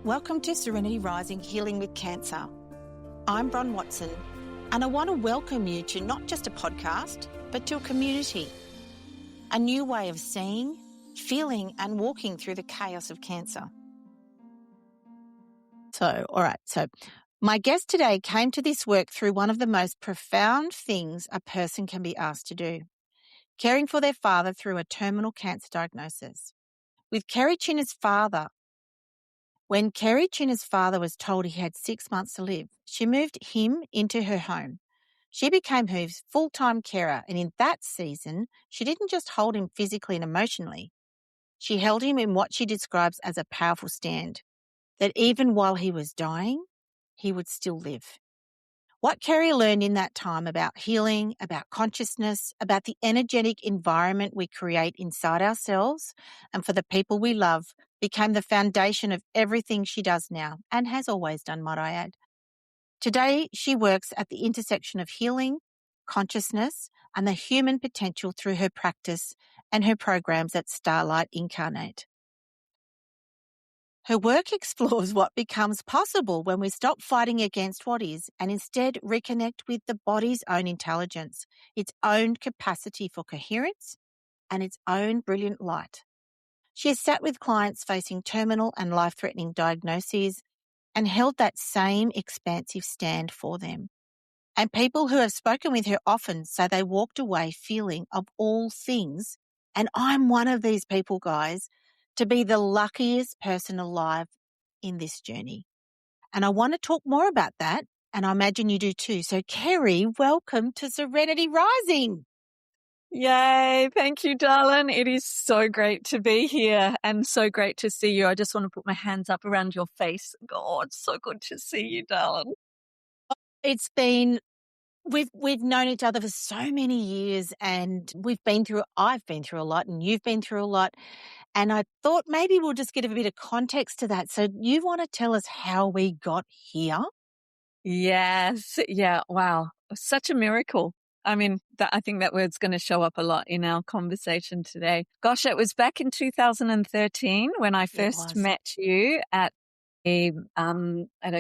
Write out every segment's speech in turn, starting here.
Welcome to Serenity Rising, Healing with Cancer. I'm Bron Watson, and I want to welcome you to not just a podcast, but to a community, a new way of seeing, feeling, and walking through the chaos of cancer. So my guest today came to this work through one of the most profound things a person can be asked to do, caring for their father through a terminal cancer diagnosis. With Kerri Chinner's father, when Kerri Chinner's father was told he had 6 months to live, she moved him into her home. She became his full-time carer, and in that season, she didn't just hold him physically and emotionally. She held him in what she describes as a powerful stand, that even while he was dying, he would still live. What Kerri learned in that time about healing, about consciousness, about the energetic environment we create inside ourselves and for the people we love became the foundation of everything she does now and has always done, might I add. Today, she works at the intersection of healing, consciousness, and the human potential through her practice and her programs at Starlight Incarnate. Her work explores what becomes possible when we stop fighting against what is and instead reconnect with the body's own intelligence, its own capacity for coherence, and its own brilliant light. She has sat with clients facing terminal and life-threatening diagnoses and held that same expansive stand for them. And people who have spoken with her often say they walked away feeling, of all things, and I'm one of these people, guys, to be the luckiest person alive in this journey. And I want to talk more about that, and I imagine you do too. So, Kerri, welcome to Serenity Rising. Yay. Thank you, darling. It is so great to be here and so great to see you. I just want to put my hands up around your face. God, so good to see you, darling. It's been, we've known each other for so many years, and I've been through a lot and you've been through a lot. And I thought maybe we'll just give a bit of context to that. So you want to tell us how we got here? Yes. Yeah. Wow. Such a miracle. I mean, I think that word's going to show up a lot in our conversation today. Gosh, it was back in 2013 when I first met you at a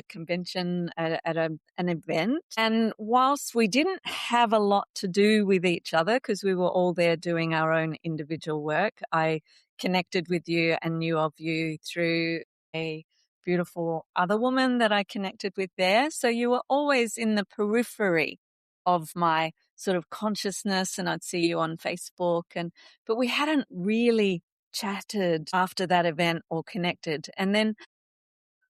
convention, at an event. And whilst we didn't have a lot to do with each other because we were all there doing our own individual work, I connected with you and knew of you through a beautiful other woman that I connected with there. So you were always in the periphery of my sort of consciousness, and I'd see you on Facebook, but we hadn't really chatted after that event or connected. And then,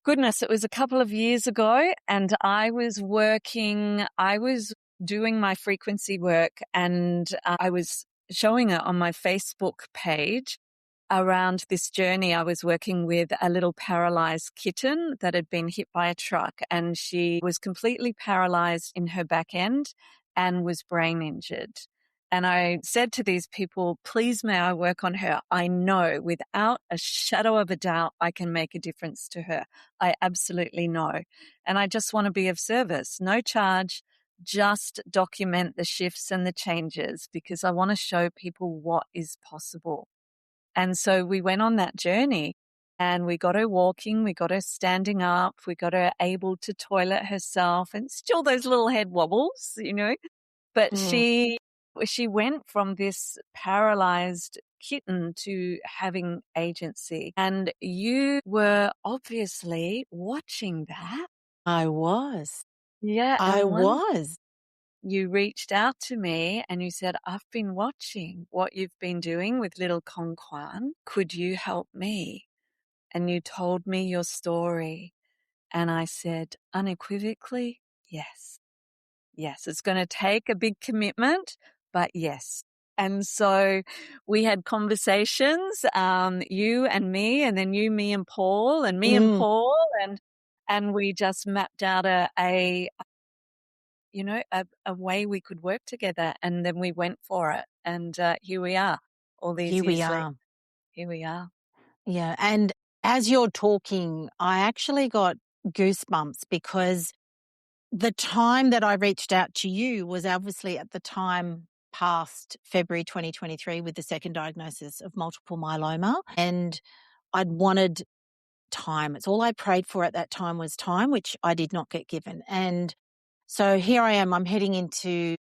goodness, it was a couple of years ago, and I was doing my frequency work, and I was showing it on my Facebook page around this journey. I was working with a little paralyzed kitten that had been hit by a truck, and she was completely paralyzed in her back end and was brain injured. And I said to these people, please may I work on her? I know without a shadow of a doubt I can make a difference to her. I absolutely know. And I just want to be of service, no charge, just document the shifts and the changes because I want to show people what is possible. And so we went on that journey and we got her walking, we got her standing up, we got her able to toilet herself and still those little head wobbles, but she went from this paralyzed kitten to having agency. And you were obviously watching that. I was. Yeah. I was. You reached out to me and you said, I've been watching what you've been doing with little Kong Kwan. Could you help me? And you told me your story. And I said unequivocally, yes. Yes, it's going to take a big commitment, but yes. And so we had conversations, you and me, and then you, me and Paul, and me and Paul, and we just mapped out a way we could work together. And then we went for it. And here we are all these years later. Here we are. Yeah. And as you're talking, I actually got goosebumps because the time that I reached out to you was obviously at the time past February 2023 with the second diagnosis of multiple myeloma. And I'd wanted time. It's all I prayed for at that time was time, which I did not get given. And so here I am, I'm heading into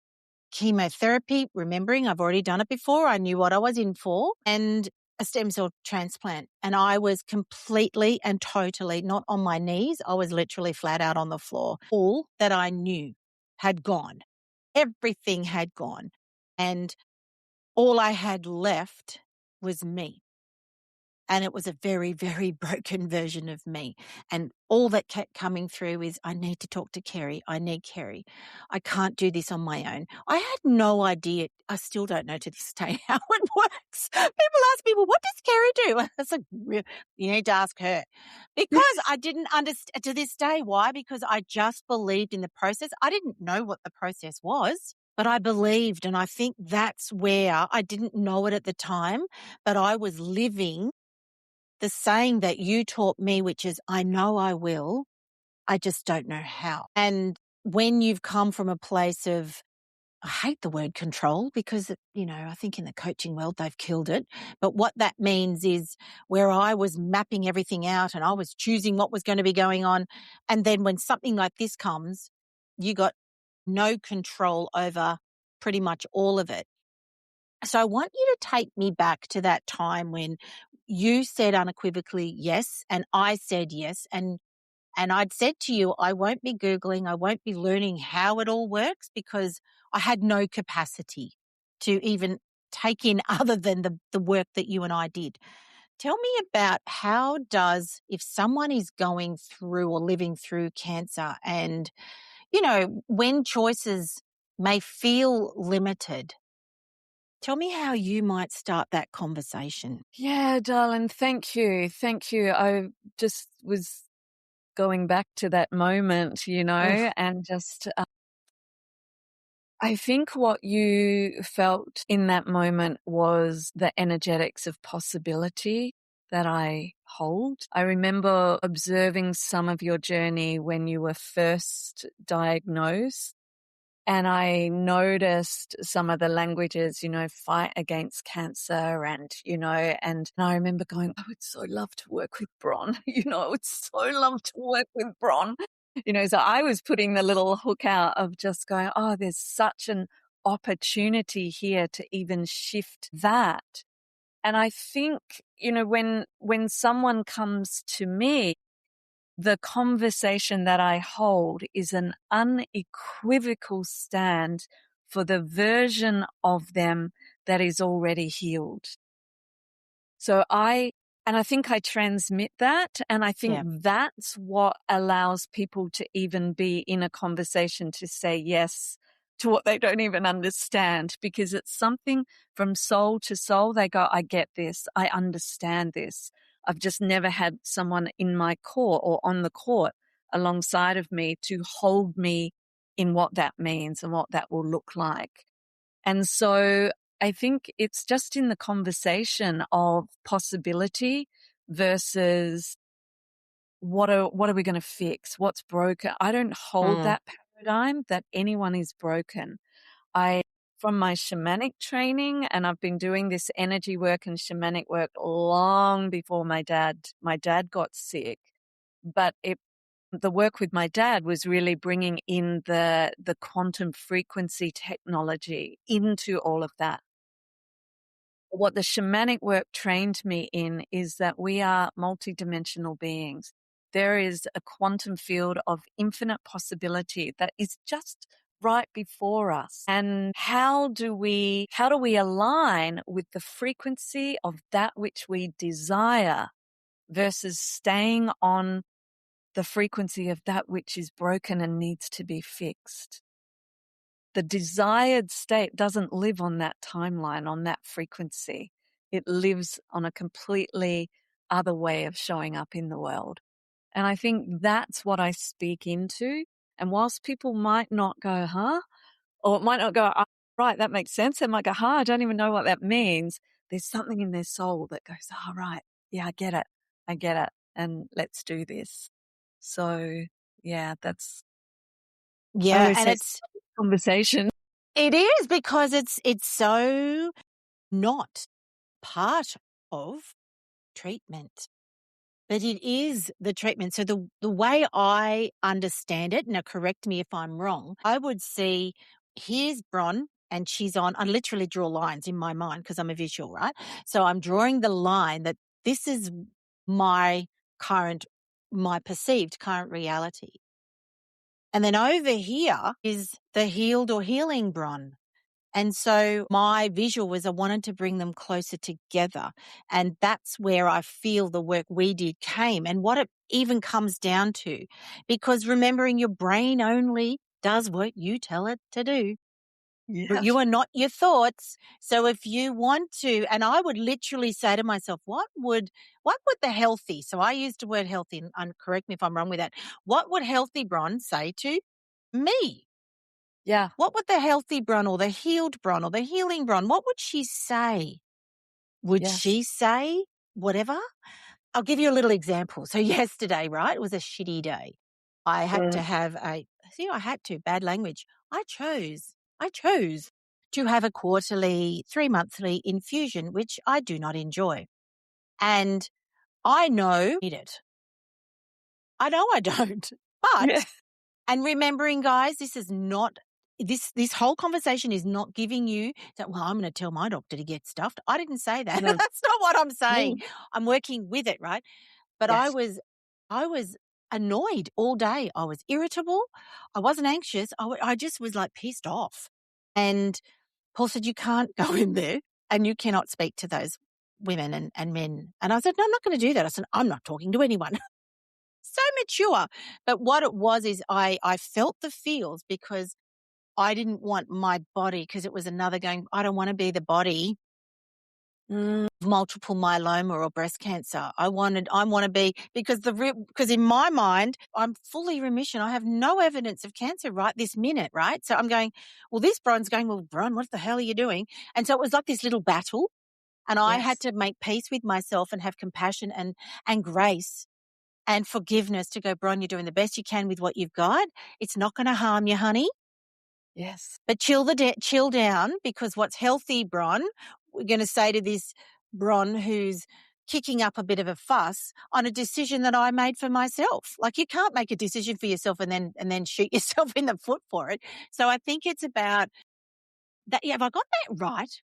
chemotherapy, remembering I've already done it before. I knew what I was in for, and a stem cell transplant. And I was completely and totally not on my knees. I was literally flat out on the floor. All that I knew had gone. Everything had gone. And all I had left was me. And it was a very, very broken version of me. And all that kept coming through is, I need to talk to Kerri. I need Kerri. I can't do this on my own. I had no idea. I still don't know to this day how it works. People ask me, well, what does Kerri do? It's like, you need to ask her. Because I didn't understand to this day. Why? Because I just believed in the process. I didn't know what the process was. But I believed, and I think that's where I didn't know it at the time, but I was living the saying that you taught me, which is, I know I will, I just don't know how. And when you've come from a place of, I hate the word control because, I think in the coaching world, they've killed it. But what that means is where I was mapping everything out and I was choosing what was going to be going on. And then when something like this comes, you got no control over pretty much all of it. So I want you to take me back to that time when you said unequivocally yes, and I said yes, and I'd said to you, I won't be Googling, I won't be learning how it all works because I had no capacity to even take in other than the work that you and I did. Tell me about if someone is going through or living through cancer and, when choices may feel limited, tell me how you might start that conversation. Yeah, darling, thank you. Thank you. I just was going back to that moment, Oof. and just I think what you felt in that moment was the energetics of possibility that I hold. I remember observing some of your journey when you were first diagnosed. And I noticed some of the languages, fight against cancer and I remember going, I would so love to work with Bron. I would so love to work with Bron. So I was putting the little hook out of just going, oh, there's such an opportunity here to even shift that. And I think, when someone comes to me, the conversation that I hold is an unequivocal stand for the version of them that is already healed. So I think I transmit that. And I think that's what allows people to even be in a conversation to say yes to what they don't even understand, because it's something from soul to soul. They go, I get this. I understand this. I've just never had someone in my court or on the court alongside of me to hold me in what that means and what that will look like. And so I think it's just in the conversation of possibility versus what are we going to fix? What's broken? I don't hold that paradigm that anyone is broken. From my shamanic training, and I've been doing this energy work and shamanic work long before my dad got sick. But the work with my dad was really bringing in the quantum frequency technology into all of that. What the shamanic work trained me in is that we are multidimensional beings. There is a quantum field of infinite possibility that is just right before us. And how do we align with the frequency of that which we desire versus staying on the frequency of that which is broken and needs to be fixed? The desired state doesn't live on that timeline, on that frequency. It lives on a completely other way of showing up in the world. And I think that's what I speak into. And whilst people might not go, huh? Or might not go, oh, right, that makes sense. They might go, huh, I don't even know what that means. There's something in their soul that goes, oh, right. Yeah, I get it. And let's do this. So yeah, that's, I always and say conversation. it is because it's so not part of treatment. But it is the treatment. So the way I understand it, now correct me if I'm wrong, I would see, here's Bron and she's on, I literally draw lines in my mind because I'm a visual, right? So I'm drawing the line that this is my my perceived current reality. And then over here is the healed or healing Bron. And so my visual was I wanted to bring them closer together. And that's where I feel the work we did came and what it even comes down to. Because remembering your brain only does what you tell it to do. But Yes. you are not your thoughts. So if you want to, and I would literally say to myself, what would the healthy, so I used the word healthy, and correct me if I'm wrong with that, what would healthy Bron say to me? Yeah. What would the healthy Bron or the healed Bron or the healing Bron, what would she say? Would Yes. she say whatever? I'll give you a little example. So yesterday, right, it was a shitty day. I had to have bad language. I chose to have a quarterly, 3-monthly infusion, which I do not enjoy. And I know it. I know I don't. Yeah. But and remembering, guys, this is not this whole conversation is not giving you that, well, I'm going to tell my doctor to get stuffed. I didn't say that. No. That's not what I'm saying. No. I'm working with it, right? But Yes. I was annoyed all day. I was irritable. I wasn't anxious. I just was like pissed off. And Paul said, you can't go in there and you cannot speak to those women and men. And I said, no, I'm not going to do that. I said, I'm not talking to anyone. So mature. But what it was is I felt the feels because I didn't want my body, because it was another going, I don't want to be the body of multiple myeloma or breast cancer. I want to be, because in my mind, I'm fully remission. I have no evidence of cancer right this minute, right? So I'm going, well, this Bron's going, well, Bron, what the hell are you doing? And so it was like this little battle. And I had Yes. to make peace with myself and have compassion and grace and forgiveness to go, Bron, you're doing the best you can with what you've got. It's not going to harm you, honey. Yes. But chill down, because what's healthy, Bron, we're going to say to this Bron who's kicking up a bit of a fuss on a decision that I made for myself. Like, you can't make a decision for yourself and then shoot yourself in the foot for it. So I think it's about that. Yeah, have I got that right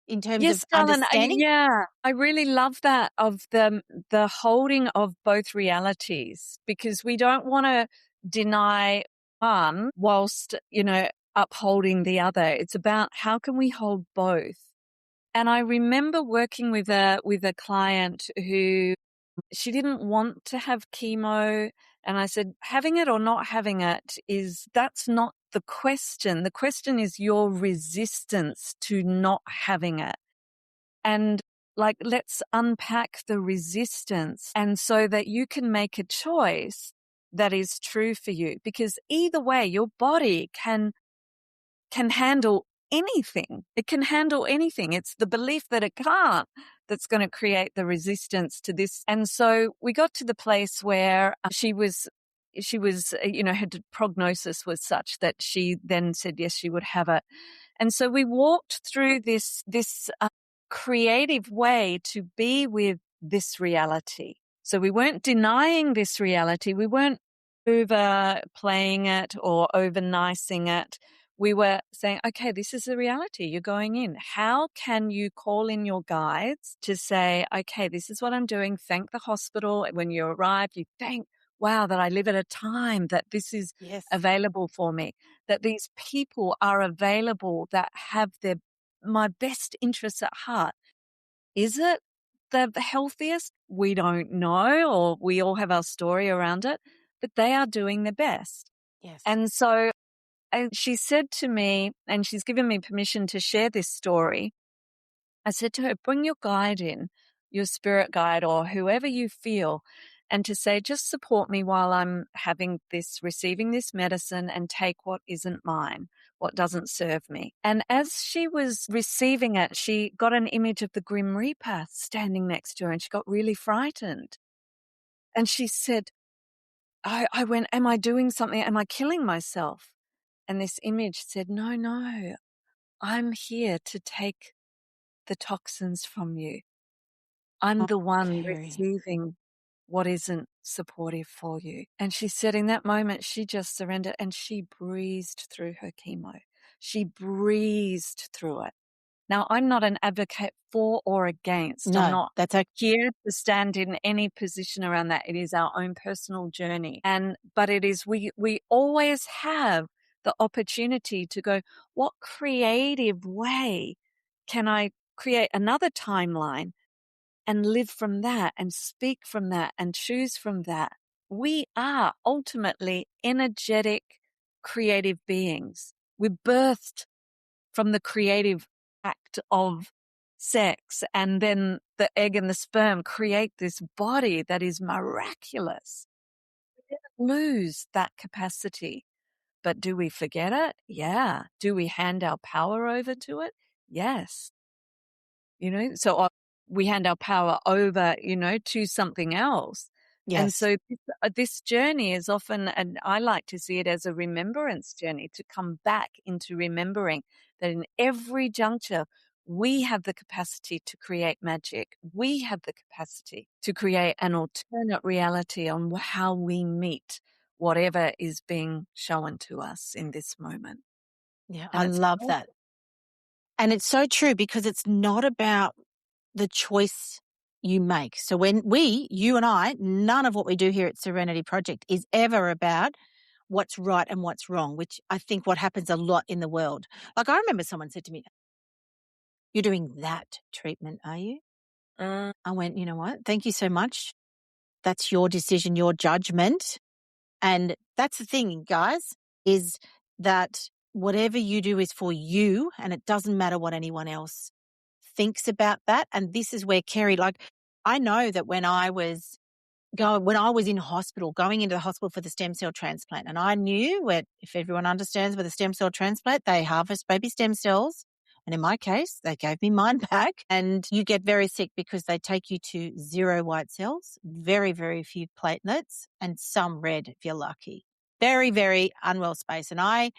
in terms of Yes, darling. understanding? Yeah, I really love that of the holding of both realities, because we don't want to deny one whilst, upholding the other. It's about how can we hold both. And I remember working with a client who, she didn't want to have chemo. And I said, having it or not having that's not the question. The question is your resistance to not having it. And let's unpack the resistance, and so that you can make a choice that is true for you, because either way, your body can handle anything. It can handle anything. It's the belief that it can't that's going to create the resistance to this. And so we got to the place where she was, her prognosis was such that she then said, yes, she would have it. And so we walked through this creative way to be with this reality. So we weren't denying this reality. We weren't overplaying it or over nicing it. We were saying, okay, this is the reality. You're going in. How can you call in your guides to say, okay, this is what I'm doing. Thank the hospital. When you arrive, you thank, wow, that I live at a time that this is Yes. available for me, that these people are available that have my best interests at heart. Is it the healthiest? We don't know, or we all have our story around it, but they are doing their best. Yes. And so she said to me, and she's given me permission to share this story. I said to her, bring your guide in, your spirit guide or whoever you feel, and to say, just support me while I'm receiving this medicine, and take what isn't mine, what doesn't serve me. And as she was receiving it, she got an image of the Grim Reaper standing next to her, and she got really frightened. And she said, I went, am I doing something? Am I killing myself? And this image said, no, I'm here to take the toxins from you. I'm the one Kerri. receiving what isn't supportive for you. And she said in that moment, she just surrendered and she breezed through her chemo. She breezed through it. Now, I'm not an advocate for or against. I'm No, not that's okay. here to stand in any position around that. It is our own personal journey. But it is, we always have the opportunity to go, what creative way can I create another timeline and live from that and speak from that and choose from that? We are ultimately energetic, creative beings. We're birthed from the creative act of sex, and then the egg and the sperm create this body that is miraculous. We never lose that capacity. But do we forget it? Yeah. Do we hand our power over to it? Yes. So we hand our power over, to something else. And Yes. so this journey is often, and I like to see it as a remembrance journey, to come back into remembering that in every juncture, we have the capacity to create magic. We have the capacity to create an alternate reality on how we meet whatever is being shown to us in this moment. Yeah, And I it's love that. And it's so true, because it's not about the choice you make. So when you and I, none of what we do here at Serenity Project is ever about what's right and what's wrong, which I think what happens a lot in the world. Like, I remember someone said to me, "You're doing that treatment, are you?" I went, "You know what? Thank you so much. That's your decision, your judgment." And that's the thing, guys, is that whatever you do is for you, and it doesn't matter what anyone else thinks about that. And this is where Kerri, like, I know that when I was in hospital, going into the hospital for the stem cell transplant, and I knew if everyone understands with a stem cell transplant, they harvest baby stem cells. And in my case, they gave me mine back, and you get very sick because they take you to 0 white cells, very, very few platelets, and some red if you're lucky. Very, very unwell space. And I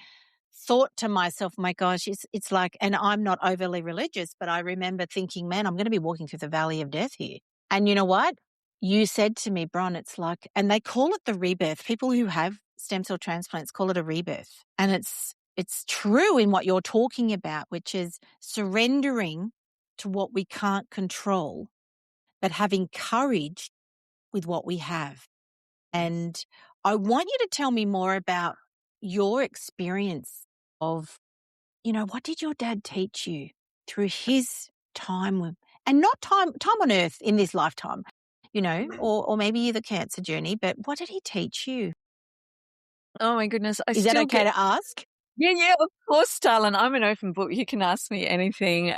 thought to myself, my gosh, it's like, and I'm not overly religious, but I remember thinking, man, I'm going to be walking through the valley of death here. And you know what? You said to me, Bron, it's like, and they call it the rebirth. People who have stem cell transplants call it a rebirth. And it's true in what you're talking about, which is surrendering to what we can't control, but having courage with what we have. And I want you to tell me more about your experience of, what did your dad teach you through his time and not time on earth in this lifetime, or maybe the cancer journey, but what did he teach you? Oh my goodness. Is that okay to ask? Yeah, of course, darling. I'm an open book. You can ask me anything.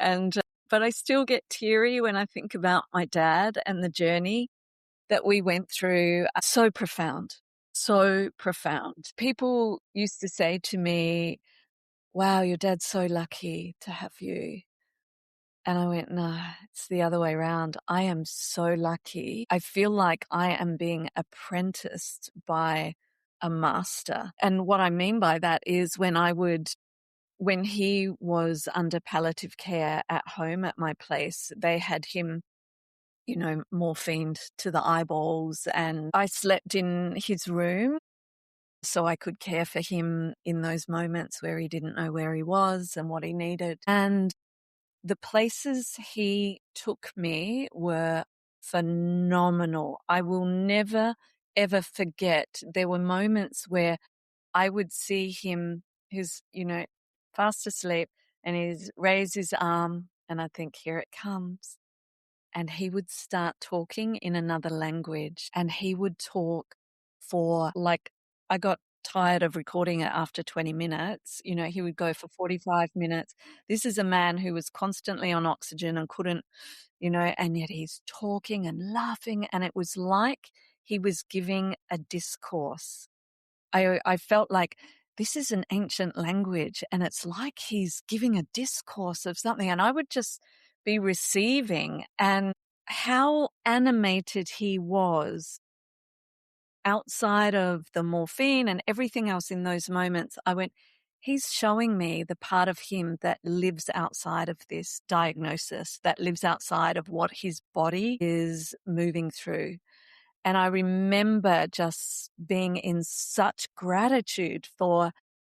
But I still get teary when I think about my dad and the journey that we went through. So profound, so profound. People used to say to me, wow, your dad's so lucky to have you. And I went, no, it's the other way around. I am so lucky. I feel like I am being apprenticed by a master. And what I mean by that is when he was under palliative care at home at my place, they had him, morphined to the eyeballs, and I slept in his room so I could care for him in those moments where he didn't know where he was and what he needed. And the places he took me were phenomenal. I will never, ever forget. There were moments where I would see him, who's, fast asleep, and he'd raise his arm, and I'd think, here it comes. And he would start talking in another language, and he would talk for I got tired of recording it after 20 minutes. He would go for 45 minutes. This is a man who was constantly on oxygen and couldn't, and yet he's talking and laughing. And it was like he was giving a discourse. I felt like this is an ancient language, and it's like he's giving a discourse of something, and I would just be receiving. And how animated he was outside of the morphine and everything else in those moments, I went, he's showing me the part of him that lives outside of this diagnosis, that lives outside of what his body is moving through. And I remember just being in such gratitude for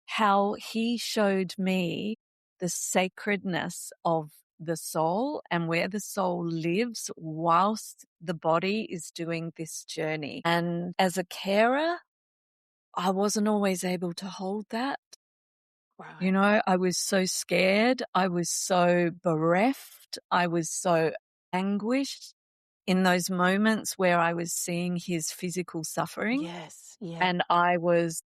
how he showed me the sacredness of the soul and where the soul lives whilst the body is doing this journey. And as a carer, I wasn't always able to hold that. You Right. know, I was so scared. I was so bereft. I was so anguished in those moments where I was seeing his physical suffering. Yes. Yeah. And I was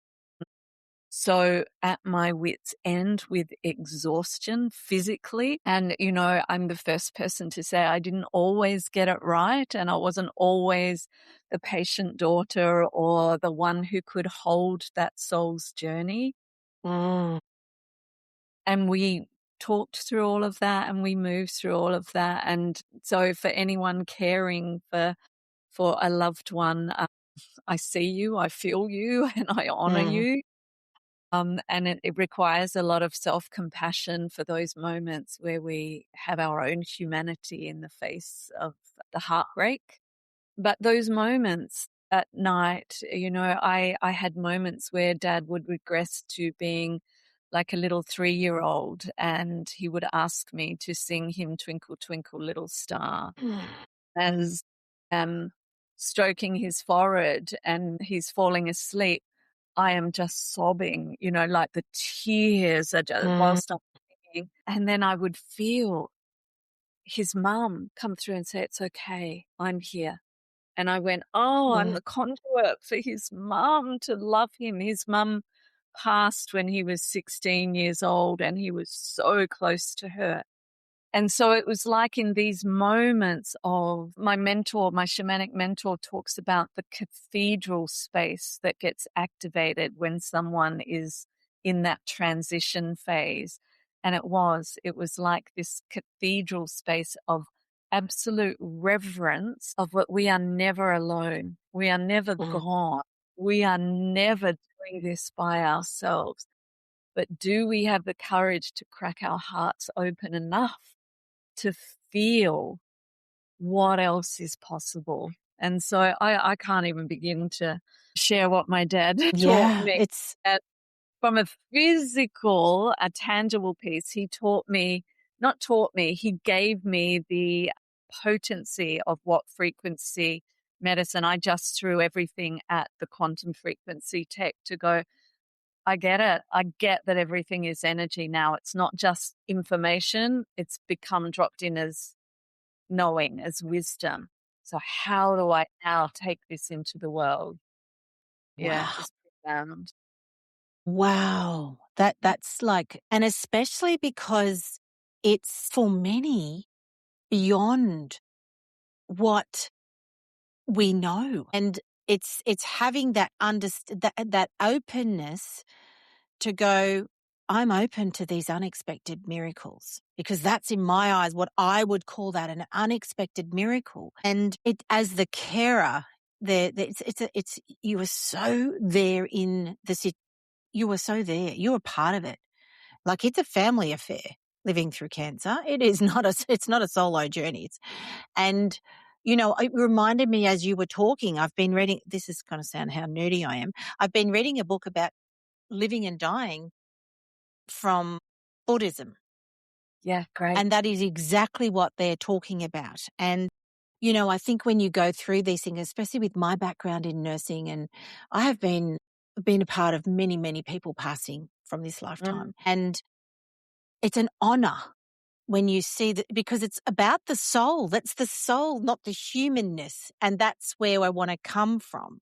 so at my wit's end with exhaustion physically. And, you know, I'm the first person to say I didn't always get it right. And I wasn't always the patient daughter or the one who could hold that soul's journey. Mm. And we talked through all of that and we moved through all of that. And so for anyone caring for a loved one, I see you, I feel you, and I honor Mm. you. And it requires a lot of self-compassion for those moments where we have our own humanity in the face of the heartbreak. But those moments at night, you know, I had moments where Dad would regress to being like a little 3-year-old, and he would ask me to sing him Twinkle, Twinkle, Little Star as stroking his forehead and he's falling asleep. I am just sobbing, you know, like the tears are just Mm. whilst I'm singing. And then I would feel his mum come through and say, "It's okay, I'm here." And I went, "Oh, I'm Mm. the conduit for his mum to love him." His mum passed when he was 16 years old and he was so close to her. And so it was like in these moments of my mentor, my shamanic mentor talks about the cathedral space that gets activated when someone is in that transition phase. And it was like this cathedral space of absolute reverence of what we are never alone. We are never Mm. gone. We are never doing this by ourselves. But do we have the courage to crack our hearts open enough to feel what else is possible? And so I can't even begin to share what my dad taught Yeah. me. It's And from a physical, a tangible piece, he he gave me the potency of what frequency medicine. I just threw everything at the quantum frequency tech to go, I get it. I get that everything is energy now. It's not just information. It's become dropped in as knowing, as wisdom. So how do I now take this into the world? Yeah, wow. it's profound. Wow. That's like, and especially because it's for many beyond what we know. And it's having that that openness to go, I'm open to these unexpected miracles, because that's in my eyes what I would call that, an unexpected miracle. And it, as the carer, it's you were so there in you were so there. You were part of it. Like, it's a family affair living through cancer. It is not it's not a solo journey. And, you know, it reminded me as you were talking, I've been reading, this is going to sound how nerdy I am. I've been reading a book about living and dying from Buddhism. Yeah, great. And that is exactly what they're talking about. And, you know, I think when you go through these things, especially with my background in nursing, and I have been a part of many, many people passing from this Mm, lifetime. And it's an honor when you see that, because it's about the soul. That's the soul, not the humanness. And that's where I want to come from,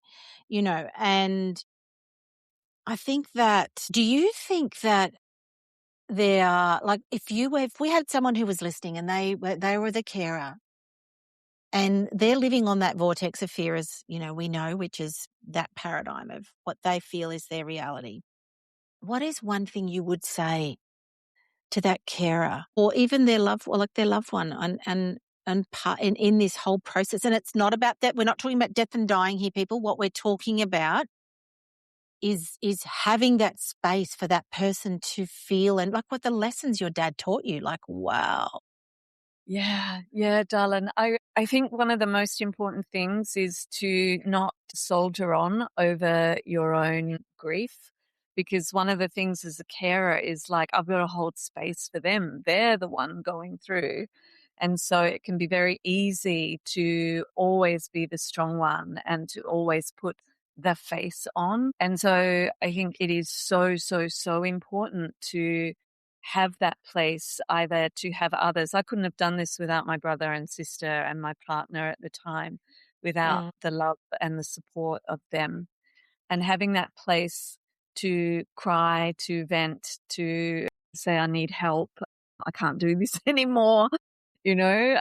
you know. And I think that, do you think that there are, like, if we had someone who was listening and they were the carer and they're living on that vortex of fear, as, you know, we know, which is that paradigm of what they feel is their reality. What is one thing you would say to that carer, or even their loved one, and part in this whole process? And it's not about that. We're not talking about death and dying here, people. What we're talking about is having that space for that person to feel, and like what the lessons your dad taught you, like, wow. Yeah, darling. I think one of the most important things is to not soldier on over your own grief, because one of the things as a carer is like, I've got to hold space for them. They're the one going through. And so it can be very easy to always be the strong one and to always put the face on. And so I think it is so, so, so important to have that place, either to have others. I couldn't have done this without my brother and sister and my partner at the time, without Mm. the love and the support of them. And having that place to cry, to vent, to say, I need help, I can't do this anymore.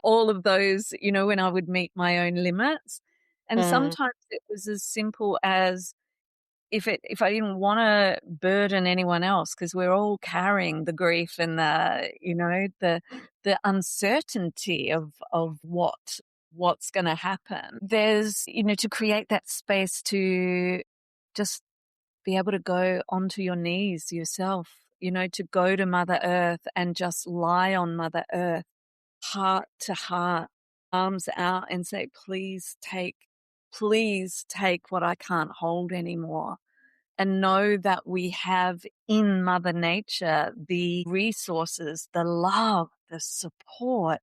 All of those, when I would meet my own limits. And Mm. sometimes it was as simple as, if I didn't wanna burden anyone else, because 'cause we're all carrying the grief and the uncertainty of what's gonna happen. There's, to create that space to just be able to go onto your knees yourself, to go to Mother Earth and just lie on Mother Earth, heart to heart, arms out, and say, please take what I can't hold anymore." And know that we have in Mother Nature the resources, the love, the support,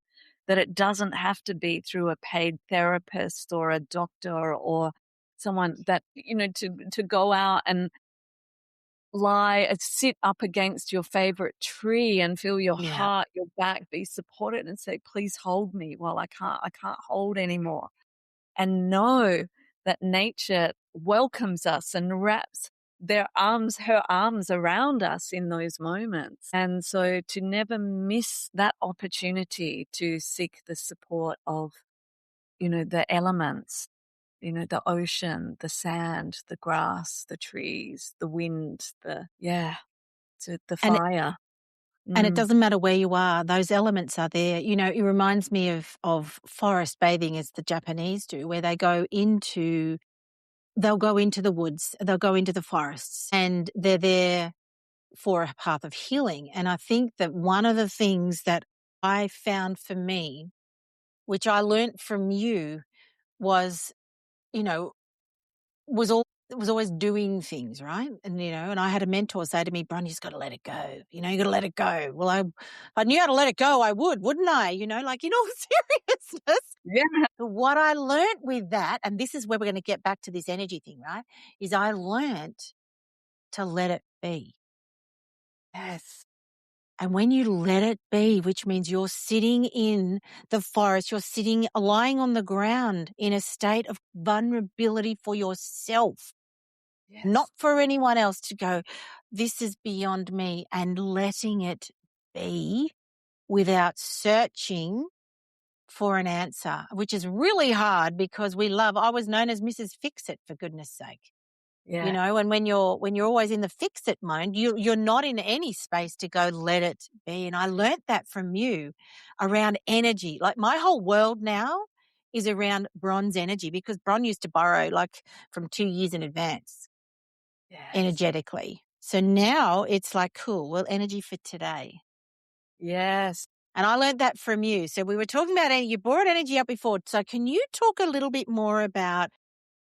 that it doesn't have to be through a paid therapist or a doctor or someone that, to go out and sit up against your favorite tree and feel your Yeah. heart, your back be supported, and say, please hold me while I can't hold anymore. And know that nature welcomes us and wraps her arms around us in those moments. And so to never miss that opportunity to seek the support of, the elements, the ocean, the sand, the grass, the trees, the wind, the And fire. And it Mm. doesn't matter where you are, those elements are there. It reminds me of forest bathing as the Japanese do, where they'll go into the woods, they'll go into the forests, and they're there for a path of healing. And I think that one of the things that I found for me, which I learnt from you, was, you know, was always doing things, right? And I had a mentor say to me, "Bron, you just got to let it go. You got to let it go." Well, if I knew how to let it go, I would, wouldn't I? Like in all seriousness. Yeah. But what I learnt with that, and this is where we're going to get back to this energy thing, right? Is I learnt to let it be. Yes. And when you let it be, which means you're sitting in the forest, you're sitting, lying on the ground in a state of vulnerability for yourself, not Yes. for anyone else to go, this is beyond me, and letting it be without searching for an answer, which is really hard because I was known as Mrs. Fix-It, for goodness sake. Yeah. And when you're always in the fix-it mode, you're not in any space to go, let it be. And I learnt that from you around energy. Like my whole world now is around Bron's energy, because Bron used to borrow like from 2 years in advance Yes. energetically. So now it's like, cool, well, energy for today. Yes. And I learned that from you. So we were talking about, you brought energy up before. So can you talk a little bit more about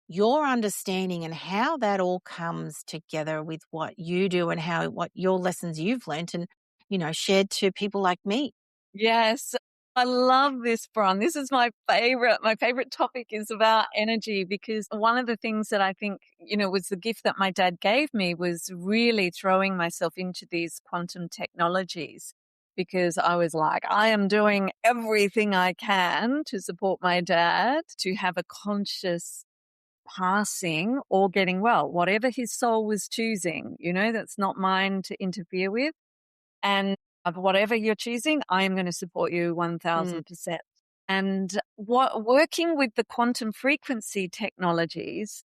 your understanding and how that all comes together with what you do and what your lessons you've learnt and, shared to people like me? Yes. I love this, Bron. This is my favorite. My favorite topic is about energy, because one of the things that I think, was the gift that my dad gave me was really throwing myself into these quantum technologies, because I was like, I am doing everything I can to support my dad to have a conscious passing or getting well, whatever his soul was choosing, that's not mine to interfere with. And of whatever you're choosing, I am going to support you Mm. 1000%. And working with the quantum frequency technologies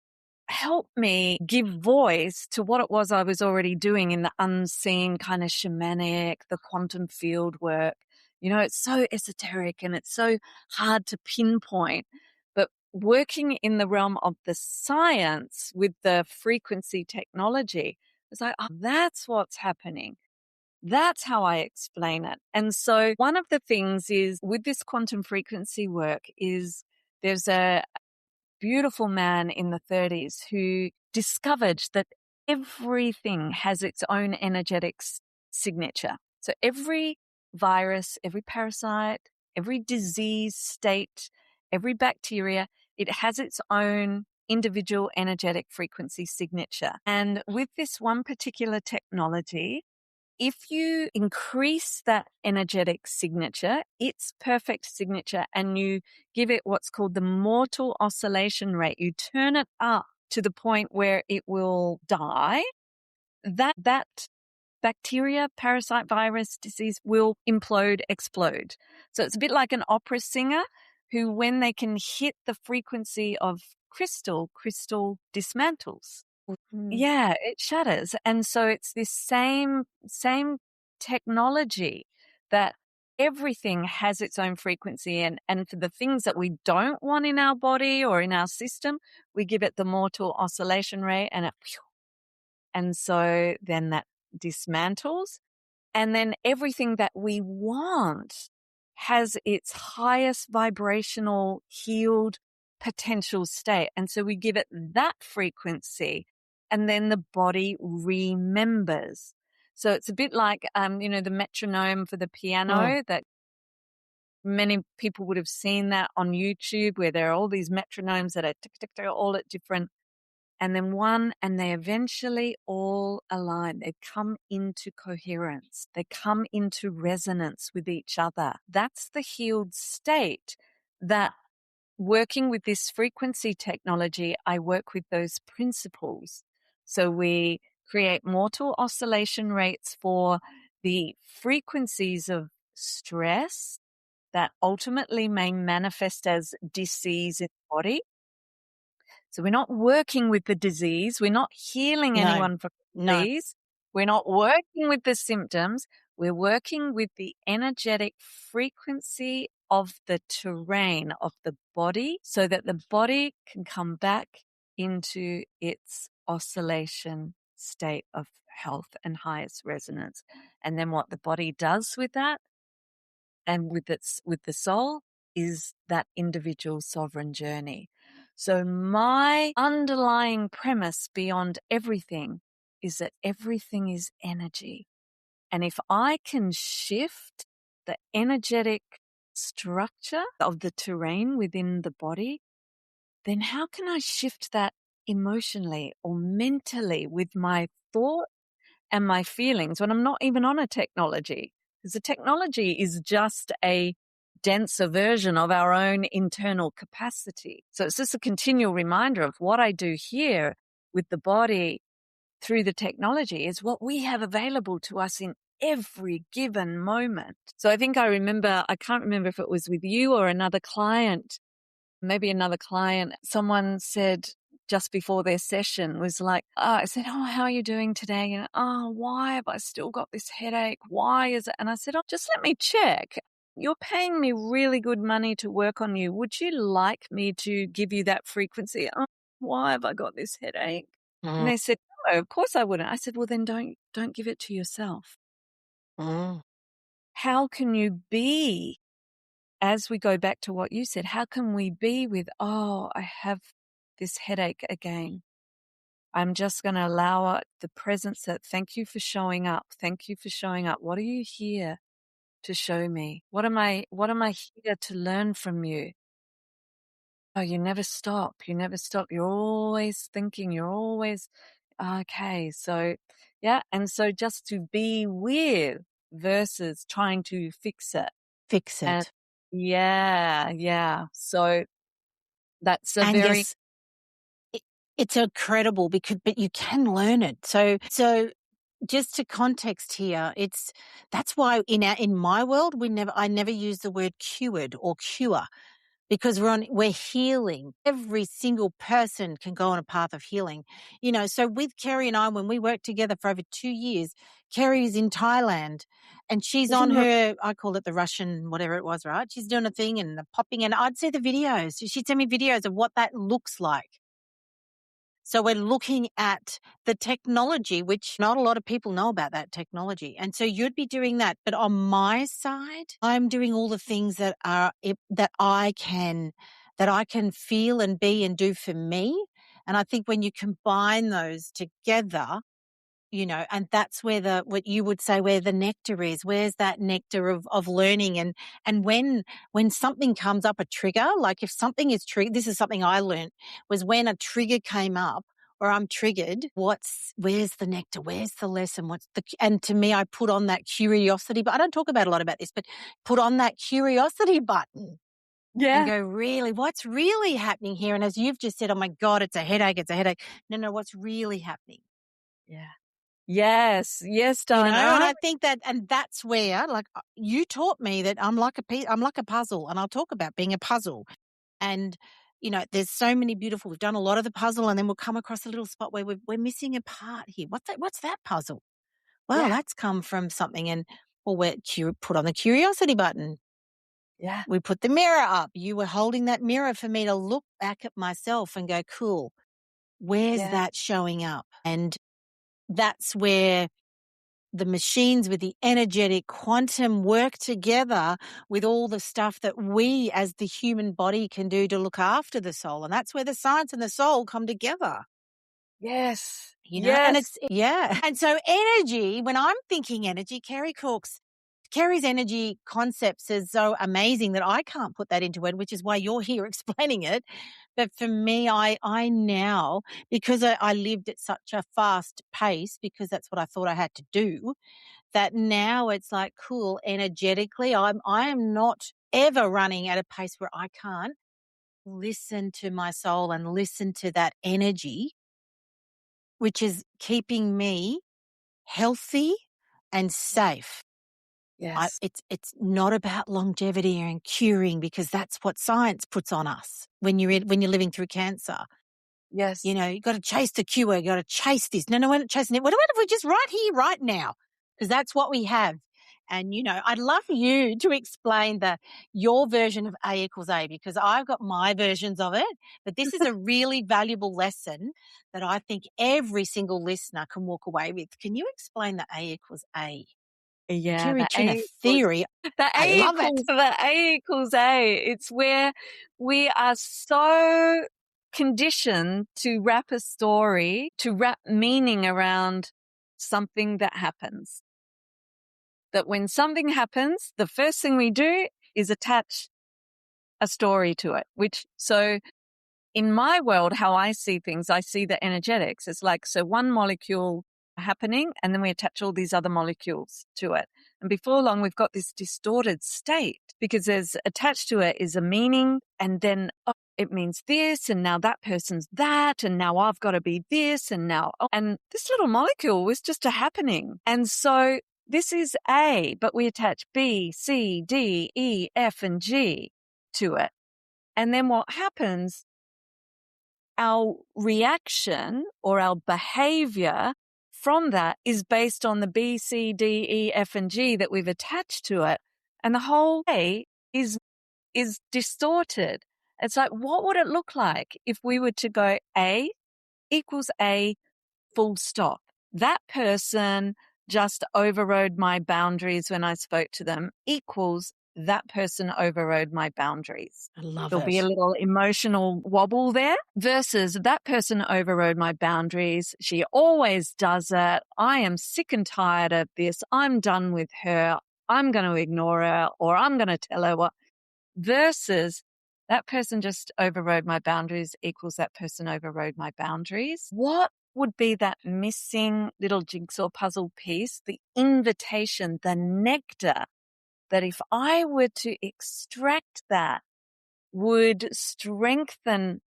helped me give voice to what it was I was already doing in the unseen kind of shamanic, the quantum field work. It's so esoteric and it's so hard to pinpoint. But working in the realm of the science with the frequency technology, it's like, oh, that's what's happening. That's how I explain it. And so one of the things is with this quantum frequency work is there's a beautiful man in the 30s who discovered that everything has its own energetic signature. So every virus, every parasite, every disease state, every bacteria, it has its own individual energetic frequency signature. And with this one particular technology, if you increase that energetic signature, its perfect signature, and you give it what's called the mortal oscillation rate, you turn it up to the point where it will die, that bacteria, parasite, virus, disease will implode, explode. So it's a bit like an opera singer who, when they can hit the frequency of crystal dismantles. Yeah, it shatters. And so it's this same technology that everything has its own frequency, and for the things that we don't want in our body or in our system, we give it the mortal oscillation rate and so then that dismantles. And then everything that we want has its highest vibrational healed potential state. And so we give it that frequency and then the body remembers. So it's a bit like, the metronome for the piano that many people would have seen that on YouTube where there are all these metronomes that are tick, tick, tick, all at different, and then and they eventually all align. They come into coherence. They come into resonance with each other. That's the healed state that working with this frequency technology, I work with those principles. So we create mortal oscillation rates for the frequencies of stress that ultimately may manifest as disease in the body. So we're not working with the disease. We're not healing anyone from disease. We're not working with the symptoms. We're working with the energetic frequency of the terrain of the body so that the body can come back into its oscillation state of health and highest resonance. And then what the body does with that and with the soul is that individual sovereign journey. So my underlying premise beyond everything is that everything is energy. And if I can shift the energetic structure of the terrain within the body, then how can I shift that emotionally or mentally with my thought and my feelings when I'm not even on a technology? Because the technology is just a denser version of our own internal capacity. So it's just a continual reminder of what I do here with the body through the technology is what we have available to us in every given moment. So I think I can't remember if it was with you or another client, someone said just before their session was like, I said, how are you doing today? And, why have I still got this headache? Why is it? And I said, just let me check. You're paying me really good money to work on you. Would you like me to give you that frequency? Why have I got this headache? And they said, no, of course I wouldn't. I said, well, then don't give it to yourself. How can you be, as we go back to what you said, how can we be with, I have this headache again. I'm just going to allow the presence that, thank you for showing up. Thank you for showing up. What are you here to show me? What am I here to learn from you? Oh, you never stop. You never stop. You're always thinking. You're always, okay. So, yeah. And so just to be with versus trying to fix it. And yeah. So that's Yes, it's incredible but you can learn it. So just to context here, that's why in my world I never use the word cured or cure, because we're healing. Every single person can go on a path of healing. So with Kerri and I, when we worked together for over 2 years, Kerri is in Thailand and she's on her, I call it the Russian, whatever it was, right? She's doing a thing and the popping, and I'd see the videos. She'd send me videos of what that looks like. So we're looking at the technology, which not a lot of people know about that technology. And so you'd be doing that. But on my side, I'm doing all the things that I can feel and be and do for me. And I think when you combine those together, and that's where what you would say where the nectar is. Where's that nectar of learning? And when something comes up, a trigger, like if something is triggered, this is something I learned, was when a trigger came up or I'm triggered, where's the nectar? Where's the lesson? And to me, I put on that curiosity, but I don't talk about a lot about this, but put on that curiosity button. Yeah. And go, really, what's really happening here? And as you've just said, oh my God, it's a headache. No, what's really happening? Yeah. Yes, darling. And I think and that's where, like, you taught me that I'm like a puzzle, and I'll talk about being a puzzle. And, there's so many beautiful, we've done a lot of the puzzle, and then we'll come across a little spot where we're missing a part here. What's that puzzle? Well, that's come from something. And, well, put on the curiosity button. Yeah. We put the mirror up. You were holding that mirror for me to look back at myself and go, cool, where's that showing up? And that's where the machines with the energetic quantum work together with all the stuff that we as the human body can do to look after the soul. And that's where the science and the soul come together. Yes. And And so energy, when I'm thinking energy, Kerri's energy concepts is so amazing that I can't put that into it, which is why you're here explaining it. But for me, I now, because I lived at such a fast pace, because that's what I thought I had to do, that now it's like, cool, energetically, I am not ever running at a pace where I can't listen to my soul and listen to that energy, which is keeping me healthy and safe. Yes. It's not about longevity and curing, because that's what science puts on us when you're living through cancer. Yes. You got to chase the cure. You got to chase this. No, we're not chasing it. What about if we're just right here, right now? Because that's what we have. And, I'd love you to explain your version of A equals A, because I've got my versions of it. But this is a really valuable lesson that I think every single listener can walk away with. Can you explain the A equals A? Yeah, Kerri Chinner theory. I love it. The A equals A. It's where we are so conditioned to wrap a story, to wrap meaning around something that happens. That when something happens, the first thing we do is attach a story to it, so in my world, how I see things, I see the energetics. It's like, so one molecule happening, and then we attach all these other molecules to it. And before long, we've got this distorted state, because there's attached to it is a meaning, and then it means this, and now that person's that, and now I've got to be this, and now, and this little molecule was just a happening. And so this is A, but we attach B, C, D, E, F, and G to it. And then what happens, our reaction or our behavior from that is based on the B, C, D, E, F, and G that we've attached to it. And the whole A is distorted. It's like, what would it look like if we were to go A equals A, full stop? That person just overrode my boundaries when I spoke to them, equals that person overrode my boundaries. I love There'll it. be a little emotional wobble there, versus that person overrode my boundaries. She always does it. I am sick and tired of this. I'm done with her. I'm going to ignore her, or I'm going to tell her what. Versus that person just overrode my boundaries equals that person overrode my boundaries. What would be that missing little jigsaw puzzle piece, the invitation, the nectar, that if I were to extract that would strengthen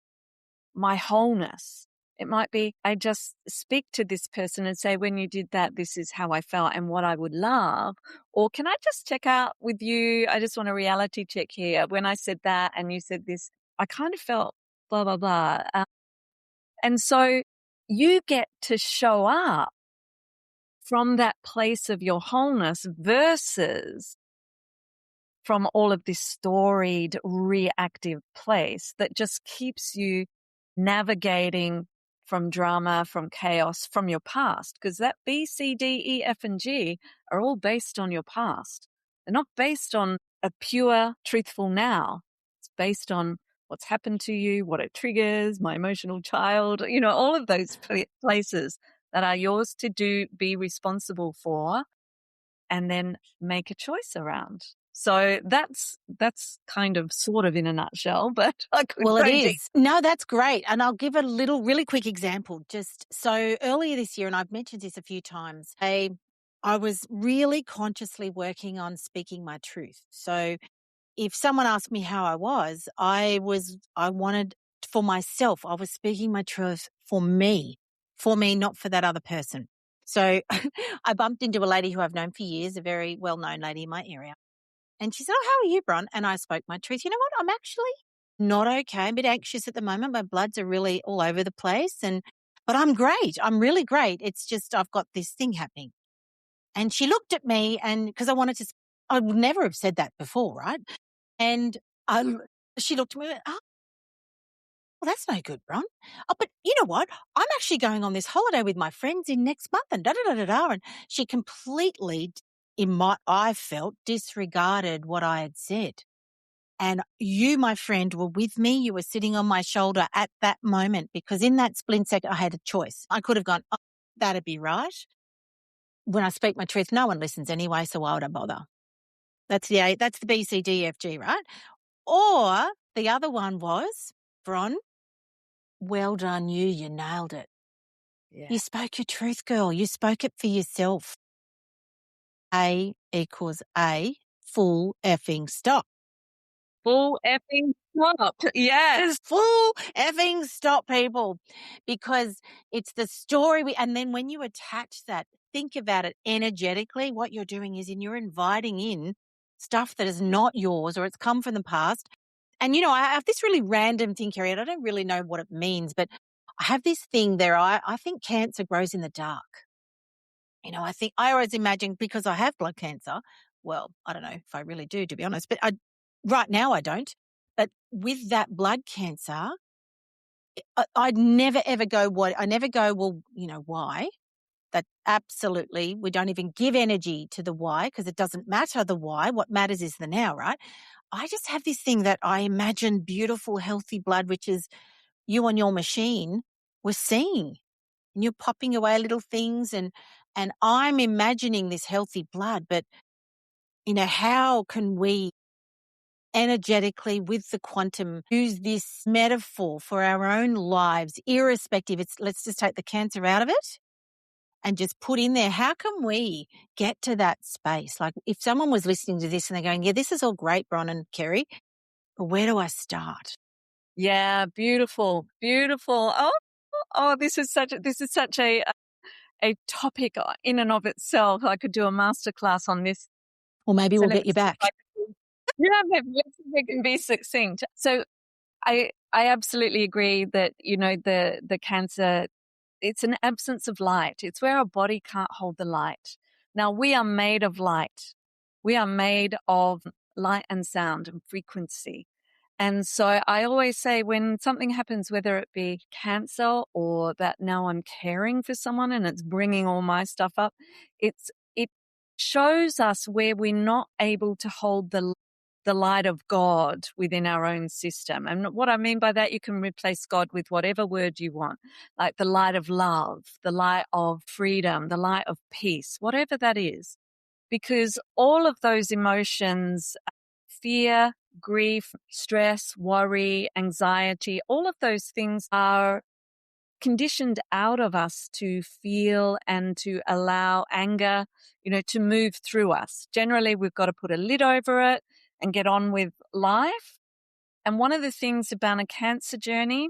my wholeness? It might be, I just speak to this person and say, when you did that, this is how I felt and what I would love. Or can I just check out with you? I just want a reality check here. When I said that and you said this, I kind of felt blah, blah, blah. And so you get to show up from that place of your wholeness, versus from all of this storied, reactive place that just keeps you navigating from drama, from chaos, from your past, because that B, C, D, E, F, and G are all based on your past. They're not based on a pure, truthful now. It's based on what's happened to you, what it triggers, my emotional child, all of those places that are yours to do, be responsible for, and then make a choice around. So that's kind of sort of in a nutshell, but I could Well, it go deep. is. No, that's great. And I'll give a really quick example. Just so earlier this year, and I've mentioned this a few times, I was really consciously working on speaking my truth. So if someone asked me how I was, I wanted for myself, I was speaking my truth for me, not for that other person. So I bumped into a lady who I've known for years, a very well-known lady in my area. And she said, "Oh, how are you, Bron?" And I spoke my truth. You know what? I'm actually not okay. I'm a bit anxious at the moment. My bloods are really all over the place. But I'm great. I'm really great. It's just I've got this thing happening. And she looked at me and because I would never have said that before, right? And she looked at me and went, "Oh, well, that's no good, Bron. Oh, but you know what? I'm actually going on this holiday with my friends in next month and da da da da da." And she completely, I felt, disregarded what I had said. And you, my friend, were with me. You were sitting on my shoulder at that moment because in that split second, I had a choice. I could have gone, "Oh, that'd be right." When I speak my truth, no one listens anyway, so why would I bother? That's the B, C, D, F, G, right? Or the other one was, Bron, well done you nailed it. Yeah. You spoke your truth, girl. You spoke it for yourself. A equals A, full effing stop. Full effing stop. Yes. Full effing stop, people, because it's the story. And then when you attach that, think about it energetically. What you're doing is you're inviting in stuff that is not yours or it's come from the past. And, I have this really random thing, Kerri, and I don't really know what it means, but I have this thing there. I think cancer grows in the dark. I always imagine because I have blood cancer. Well, I don't know if I really do, to be honest, but right now I don't. But with that blood cancer, I'd never ever go, I never go, well, why? That absolutely, we don't even give energy to the why because it doesn't matter the why. What matters is the now, right? I just have this thing that I imagine beautiful, healthy blood, which is you on your machine was seeing. And you're popping away little things and I'm imagining this healthy blood, but how can we energetically with the quantum use this metaphor for our own lives, irrespective? Let's just take the cancer out of it and just put in there, how can we get to that space? Like if someone was listening to this and they're going, yeah, this is all great, Bron and Kerri, but where do I start? Yeah, beautiful, beautiful. Oh, this is such a topic in and of itself. I could do a masterclass on this. Or maybe we'll get you back. Yeah, maybe let's see if we can be succinct. So I absolutely agree that, the cancer, it's an absence of light. It's where our body can't hold the light. Now, we are made of light. We are made of light and sound and frequency. And so I always say when something happens, whether it be cancer or that now I'm caring for someone and it's bringing all my stuff up, it shows us where we're not able to hold the light of God within our own system. And what I mean by that, you can replace God with whatever word you want, like the light of love, the light of freedom, the light of peace, whatever that is. Because all of those emotions, fear, grief, stress, worry, anxiety, all of those things are conditioned out of us to feel and to allow anger, to move through us. Generally, we've got to put a lid over it and get on with life. And one of the things about a cancer journey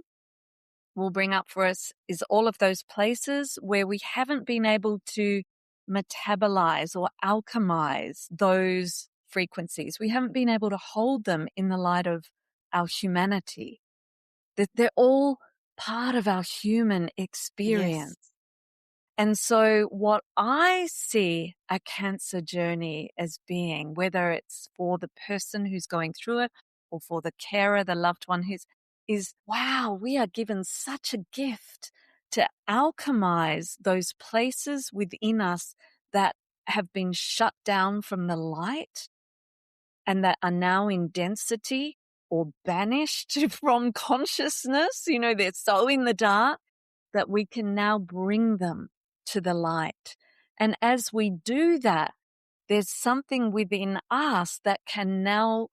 will bring up for us is all of those places where we haven't been able to metabolize or alchemize those frequencies. We haven't been able to hold them in the light of our humanity. They're all part of our human experience. Yes. And so what I see a cancer journey as being, whether it's for the person who's going through it or for the carer, the loved one is wow, we are given such a gift to alchemize those places within us that have been shut down from the light and that are now in density or banished from consciousness. They're so in the dark that we can now bring them to the light. And as we do that, there's something within us that can now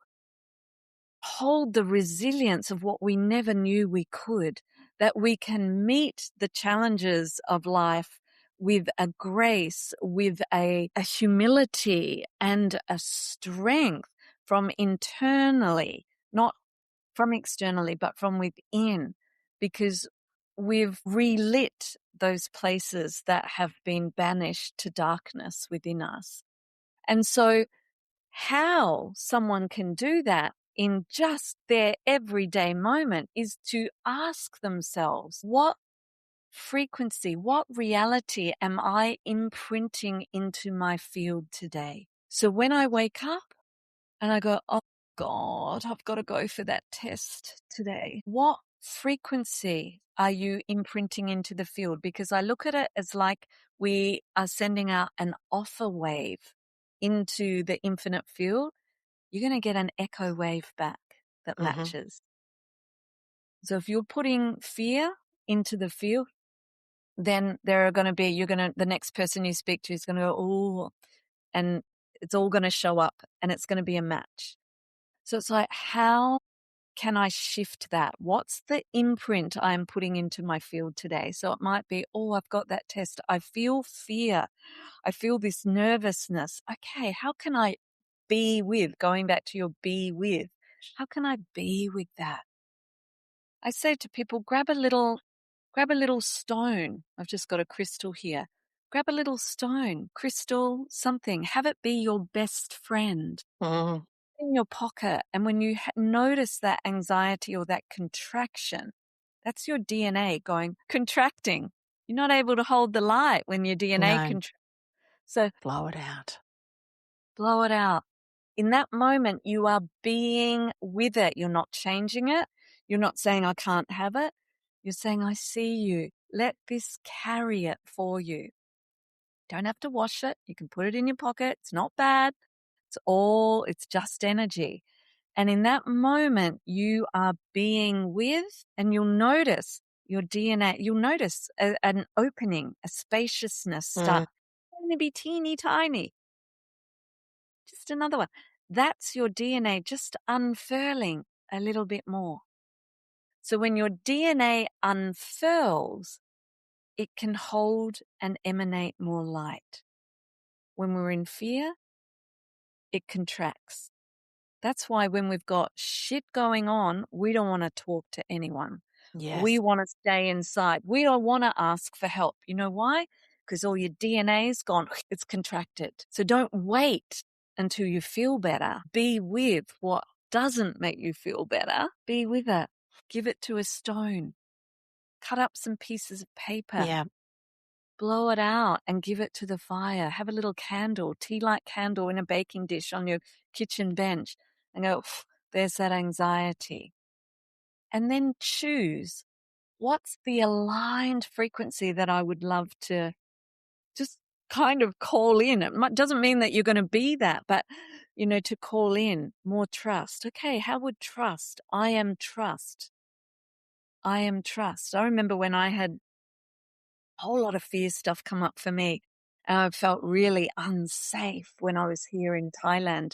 hold the resilience of what we never knew we could, that we can meet the challenges of life with a grace, with a humility and a strength from internally, not from externally, but from within, because we've relit those places that have been banished to darkness within us. And so how someone can do that in just their everyday moment is to ask themselves, what frequency, what reality am I imprinting into my field today? So when I wake up and I go, oh God, I've got to go for that test today. What frequency are you imprinting into the field? Because I look at it as like we are sending out an offer wave into the infinite field. You're going to get an echo wave back that matches. So if you're putting fear into the field, then the next person you speak to is going to go, oh, and it's all going to show up and it's going to be a match. So it's like, how can I shift that? What's the imprint I'm putting into my field today? So it might be, oh, I've got that test. I feel fear. I feel this nervousness. Okay, how can I be with, going back to your be with, how can I be with that? I say to people, grab a little stone. I've just got a crystal here. Grab a little stone, crystal, something. Have it be your best friend in your pocket. And when you notice that anxiety or that contraction, that's your DNA contracting. You're not able to hold the light when your DNA contracts. So blow it out. Blow it out. In that moment, you are being with it. You're not changing it. You're not saying, I can't have it. You're saying, I see you. Let this carry it for you. Don't have to wash it. You can put it in your pocket. It's not bad. It's just energy. And in that moment, you are being with, and you'll notice your DNA, you'll notice an opening, a spaciousness start. It's going to be teeny tiny. Just another one. That's your DNA just unfurling a little bit more. So when your DNA unfurls, it can hold and emanate more light. When we're in fear, it contracts. That's why when we've got shit going on, we don't want to talk to anyone. Yes. We want to stay inside. We don't want to ask for help. You know why? Because all your DNA is gone. It's contracted. So don't wait until you feel better. Be with what doesn't make you feel better. Be with it. Give it to a stone. Cut up some pieces of paper. Yeah. Blow it out and give it to the fire. Have a little candle, tea-light candle in a baking dish on your kitchen bench and go, there's that anxiety. And then choose, what's the aligned frequency that I would love to just kind of call in? It doesn't mean that you're going to be that, but, to call in more trust. Okay, how would trust? I am trust. I am trust. I remember when I had a whole lot of fear stuff come up for me. And I felt really unsafe when I was here in Thailand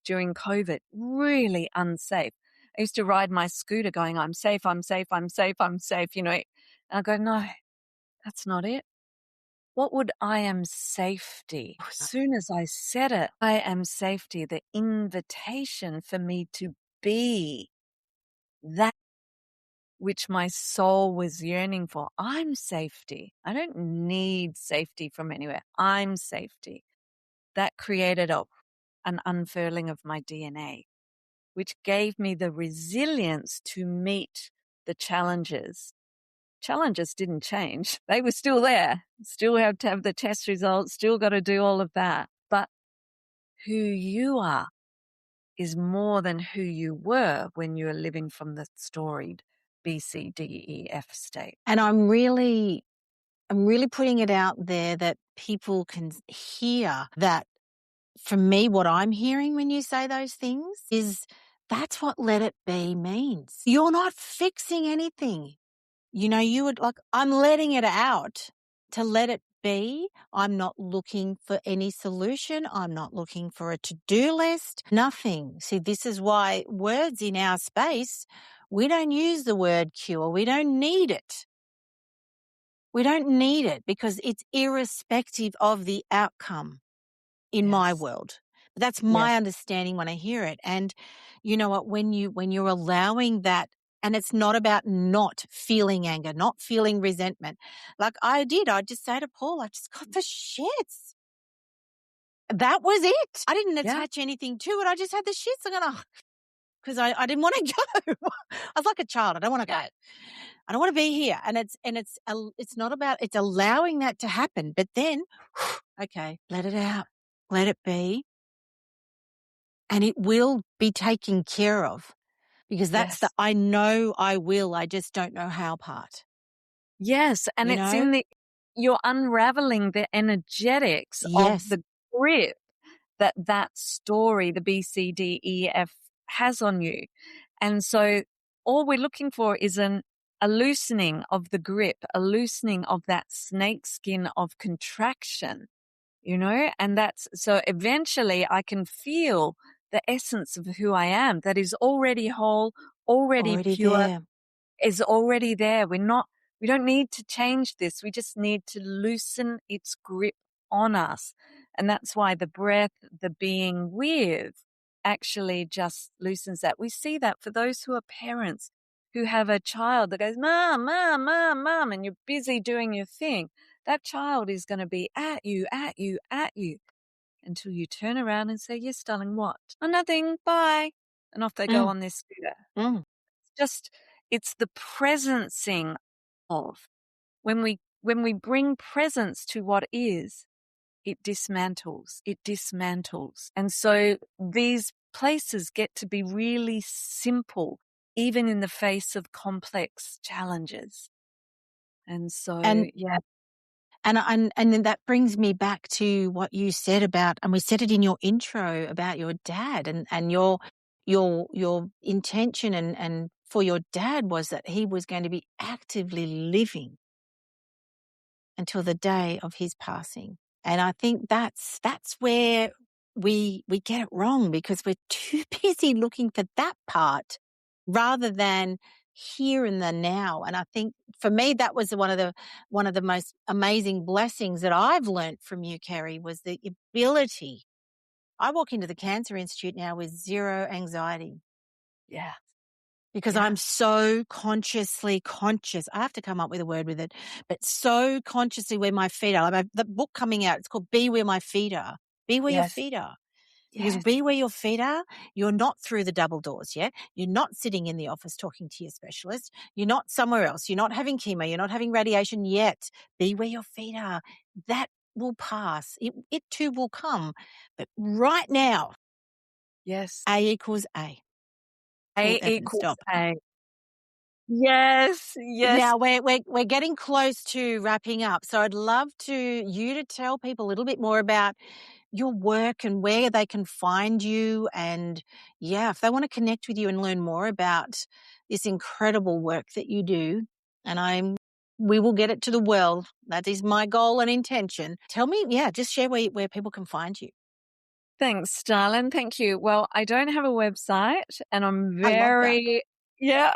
during COVID, really unsafe. I used to ride my scooter going, I'm safe, I'm safe, I'm safe, I'm safe, And I go, no, that's not it. What would I am safety? As soon as I said it, I am safety, the invitation for me to be that which my soul was yearning for. I'm safety. I don't need safety from anywhere. I'm safety. That created an unfurling of my DNA, which gave me the resilience to meet the challenges. Challenges didn't change. They were still there. Still have to have the test results, still got to do all of that. But who you are is more than who you were when you were living from the storied B, C, D, E, F state. And I'm really putting it out there that people can hear that. For me, what I'm hearing when you say those things is that's what let it be means. You're not fixing anything. You would I'm letting it out to let it be. I'm not looking for any solution. I'm not looking for a to-do list. Nothing. See, this is why words in our space, we don't use the word cure. We don't need it. We don't need it because it's irrespective of the outcome in my world. But that's my understanding when I hear it. And you know what, when you're allowing that, and it's not about not feeling anger, not feeling resentment. Like I'd just say to Paul, I just got the shits. That was it. I didn't attach anything to it. I just had the shits. I'm going, because I didn't want to go. I was like a child. I don't want to go. I don't want to be here. And it's not about, it's allowing that to happen. But then, okay, let it out. Let it be. And it will be taken care of because that's the I know I will, I just don't know how part. Yes. And you're unraveling the energetics of the grip that story, the B, C, D, E, F has on you. And so all we're looking for is a loosening of the grip, a loosening of that snake skin of contraction, and so eventually I can feel the essence of who I am that is already whole, already pure, there. is already there. We don't need to change this. We just need to loosen its grip on us. And that's why the breath, the being with, actually just loosens that. We see that for those who are parents who have a child that goes, Mom, Mom, Mom, Mom, and you're busy doing your thing. That child is going to be at you, at you, at you until you turn around and say, yes, darling, what? Oh, nothing, bye. And off they go on their scooter. It's the presencing of when we bring presence to what is, it dismantles. And so these places get to be really simple, even in the face of complex challenges. And so, And then that brings me back to what you said about, and we said it in your intro about your dad and your intention and for your dad was that he was going to be actively living until the day of his passing. And I think that's where we get it wrong because we're too busy looking for that part rather than here in the now. And I think for me, that was one of the most amazing blessings that I've learned from you, Kerri, was the ability. I walk into the Cancer Institute now with zero anxiety. Yeah. Because I'm so consciously conscious. I have to come up with a word with it, but so consciously where my feet are. The book coming out, it's called Be Where My Feet Are. Be where your feet are. Because be where your feet are, you're not through the double doors yet. You're not sitting in the office talking to your specialist. You're not somewhere else. You're not having chemo. You're not having radiation yet. Be where your feet are. That will pass. It too will come. But right now, A equals A. A equals A. Yes. Now we're getting close to wrapping up. So I'd love you to tell people a little bit more about your work and where they can find you. And if they want to connect with you and learn more about this incredible work that you do, and we will get it to the world. That is my goal and intention. Tell me, just share where people can find you. Thanks, darling. Thank you. Well, I don't have a website and I'm I love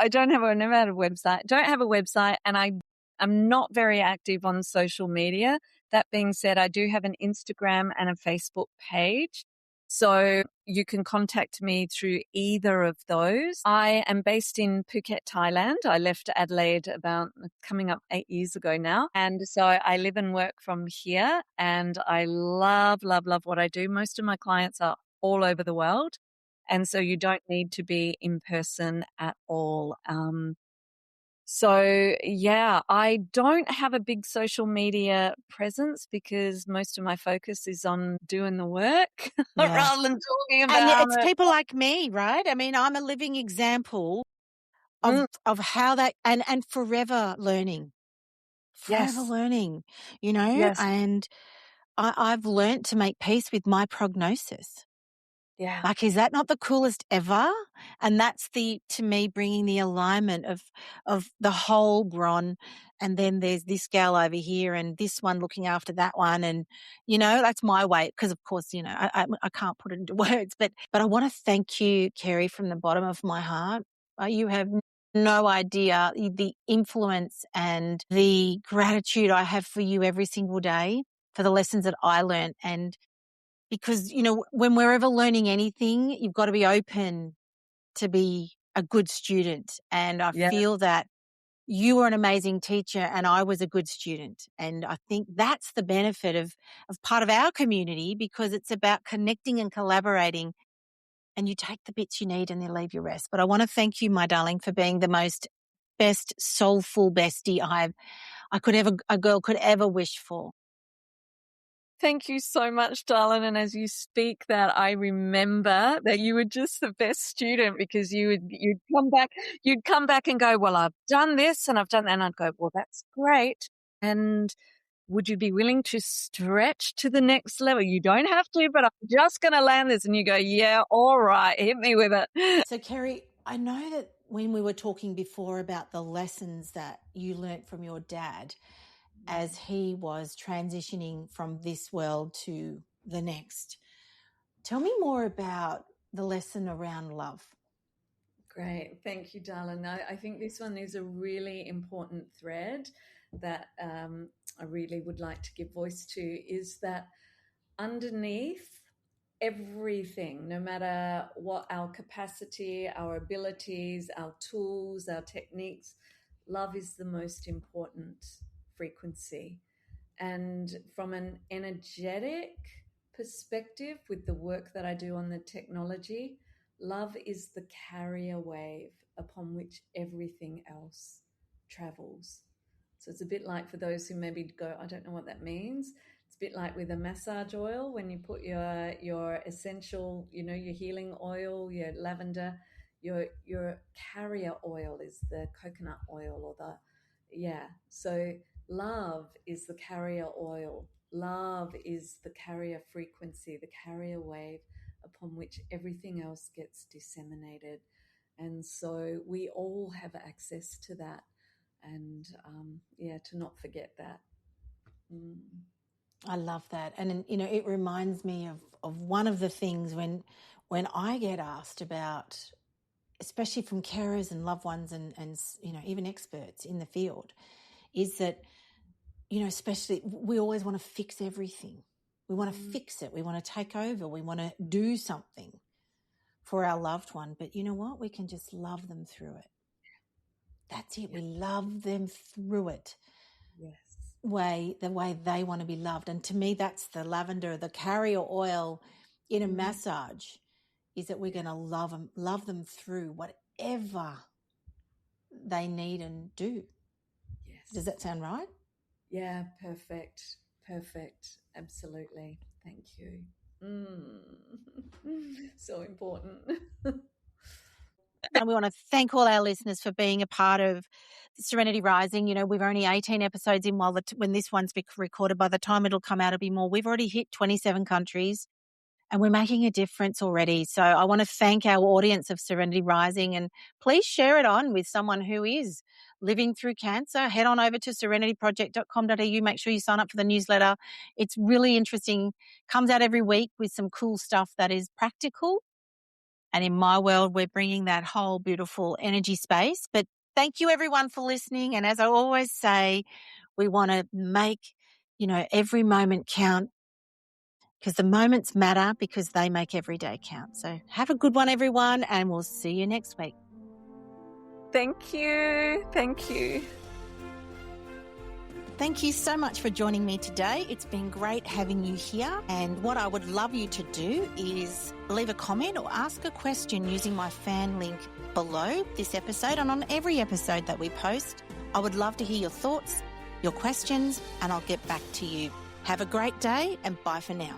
that. I never had a website. Don't have a website and I'm not very active on social media. That being said, I do have an Instagram and a Facebook page. So you can contact me through either of those. I am based in Phuket, Thailand. I left Adelaide about coming up 8 years ago now. And so I live and work from here and I love, love, love what I do. Most of my clients are all over the world. And so you don't need to be in person at all. I don't have a big social media presence because most of my focus is on doing the work rather than talking about it. And it's it. people like me, right? I mean, I'm a living example of how that, and forever learning, Yes. you know, Yes. and I've learnt to make peace with my prognosis. Yeah. Like, is that not the coolest ever? And that's to me, bringing the alignment of the whole Bron. And then there's this gal over here and this one looking after that one. And, you know, that's my way. Because of course, you know, I can't put it into words, but I want to thank you, Kerri, from the bottom of my heart. You have no idea the influence and the gratitude I have for you every single day, for the lessons that I learned. And because, you know, when we're ever learning anything, you've got to be open to be a good student. And I feel that you were an amazing teacher and I was a good student. And I think that's the benefit of part of our community, because it's about connecting and collaborating, and you take the bits you need and then leave your rest. But I want to thank you, my darling, for being the best soulful bestie a girl could ever wish for. Thank you so much, darling. And as you speak that, I remember that you were just the best student, because you'd come back and go, well, I've done this and I've done that. And I'd go, well, that's great. And would you be willing to stretch to the next level? You don't have to, but I'm just going to land this. And you go, yeah, all right, hit me with it. So, Kerri, I know that when we were talking before about the lessons that you learnt from your dad as he was transitioning from this world to the next, tell me more about the lesson around love. Great. Thank you, darling. I think this one is a really important thread that I really would like to give voice to, is that underneath everything, no matter what our capacity, our abilities, our tools, our techniques, love is the most important frequency. And from an energetic perspective, with the work that I do on the technology, love is the carrier wave upon which everything else travels. So it's a bit like, for those who maybe go, I don't know what that means, it's a bit like with a massage oil, when you put your essential, you know, your healing oil, your lavender, your carrier oil is the coconut oil, or so love is the carrier oil. Love is the carrier frequency, the carrier wave upon which everything else gets disseminated. And so we all have access to that. And to not forget that. I love that. And, you know, it reminds me of one of the things when I get asked about, especially from carers and loved ones and you know, even experts in the field, is that, you know, especially we always want to fix everything. We want to fix it. We want to take over. We want to do something for our loved one. But you know what? We can just love them through it. That's it. We love them through it. Yes. The way they want to be loved. And to me, that's the lavender, the carrier oil in a massage, is that we're going to love them through whatever they need and do. Yes. Does that sound right? Yeah, perfect. Absolutely. Thank you. So important. And we want to thank all our listeners for being a part of Serenity Rising. You know, we've only 18 episodes in, when this one's recorded. By the time it'll come out, it'll be more. We've already hit 27 countries and we're making a difference already. So I want to thank our audience of Serenity Rising, and please share it on with someone who is living through cancer. Head on over to serenityproject.com.au. Make sure you sign up for the newsletter. It's really interesting. Comes out every week with some cool stuff that is practical. And in my world, we're bringing that whole beautiful energy space. But thank you, everyone, for listening. And as I always say, we want to make, you know, every moment count, because the moments matter, because they make every day count. So have a good one, everyone, and we'll see you next week. Thank you. Thank you. Thank you so much for joining me today. It's been great having you here. And what I would love you to do is leave a comment or ask a question using my fan link below this episode and on every episode that we post. I would love to hear your thoughts, your questions, and I'll get back to you. Have a great day and bye for now.